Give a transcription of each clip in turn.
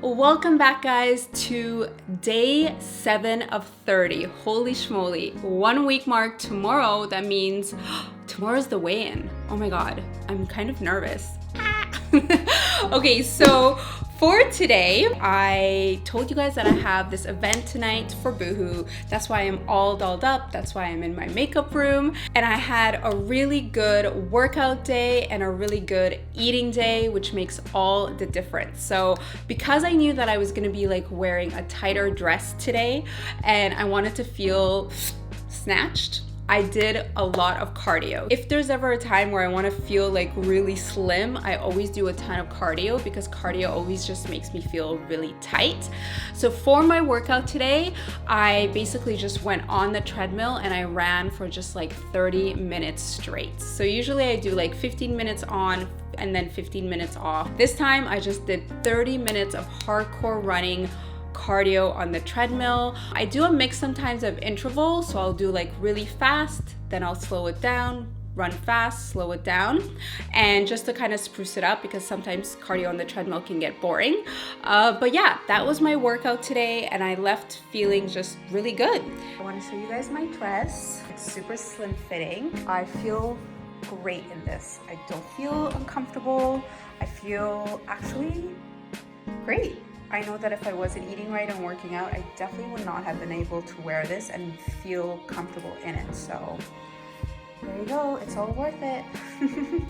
Welcome back, guys, to day 7 of 30. Holy schmoly, 1 week mark tomorrow. That means tomorrow's the weigh-in. Oh my God, I'm kind of nervous. Okay, so for today, I told you guys that I have this event tonight for Boohoo. That's why I'm all dolled up. That's why I'm in my makeup room. And I had a really good workout day and a really good eating day, which makes all the difference. So because I knew that I was gonna be like wearing a tighter dress today and I wanted to feel snatched, I did a lot of cardio. If there's ever a time where I want to feel like really slim, I always do a ton of cardio because cardio always just makes me feel really tight. So for my workout today, I basically just went on the treadmill and I ran for just like 30 minutes straight. So usually I do like 15 minutes on and then 15 minutes off. This time I just did 30 minutes of hardcore running cardio on the treadmill. I do a mix sometimes of intervals, so I'll do like really fast, then I'll slow it down, run fast, slow it down, and just to kind of spruce it up because sometimes cardio on the treadmill can get boring. But yeah, that was my workout today and I left feeling just really good. I want to show you guys my dress. It's super slim fitting. I feel great in this. I don't feel uncomfortable. I feel actually great. I know that if I wasn't eating right and working out, I definitely would not have been able to wear this and feel comfortable in it. So there you go, it's all worth it.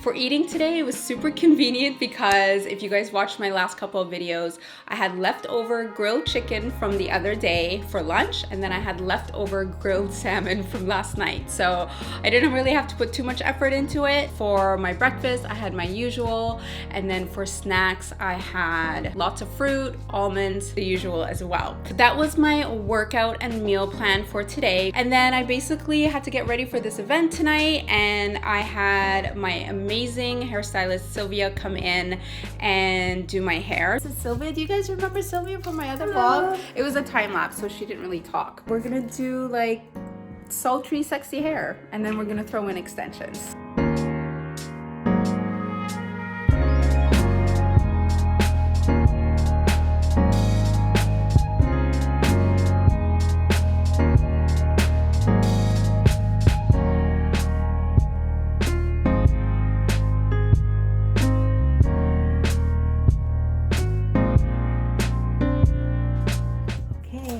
For eating today, it was super convenient because if you guys watched my last couple of videos, I had leftover grilled chicken from the other day for lunch, and then I had leftover grilled salmon from last night. So I didn't really have to put too much effort into it. For my breakfast, I had my usual, and then for snacks, I had lots of fruit, almonds, the usual as well. That was my workout and meal plan for today. And then I basically had to get ready for this event tonight, and I had my amazing hairstylist Sylvia come in and do my hair. This is Sylvia. Do you guys remember Sylvia from my other vlog? It was a time lapse, so she didn't really talk. We're gonna do like sultry, sexy hair, and then we're gonna throw in extensions.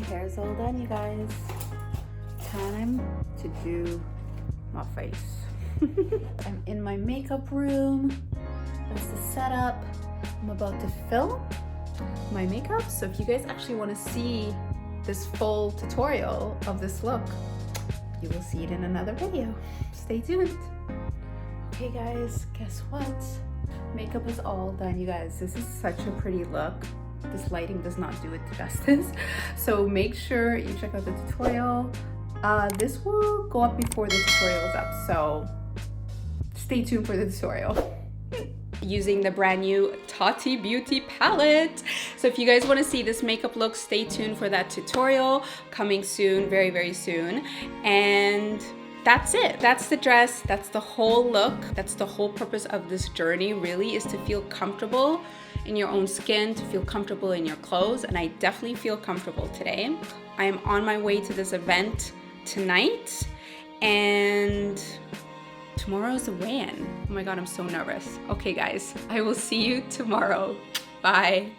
Hair's all done, you guys. Time to do my face. I'm in my makeup room. That's the setup. I'm about to film my makeup. So if you guys actually want to see this full tutorial of this look, you will see it in another video. Stay tuned. Okay guys, guess what? Makeup is all done, you guys. This is such a pretty look. This lighting does not do it justice. So make sure you check out the tutorial. This will go up before the tutorial is up, so stay tuned for the tutorial. Using the brand new Tati Beauty palette. So if you guys want to see this makeup look, stay tuned for that tutorial coming soon, very, very soon. And that's it. That's the dress. That's the whole look. That's the whole purpose of this journey, really, is to feel comfortable in your own skin, to feel comfortable in your clothes. And I definitely feel comfortable today. I am on my way to this event tonight, and tomorrow's the weigh-in. Oh my God, I'm so nervous. Okay guys, I will see you tomorrow. Bye.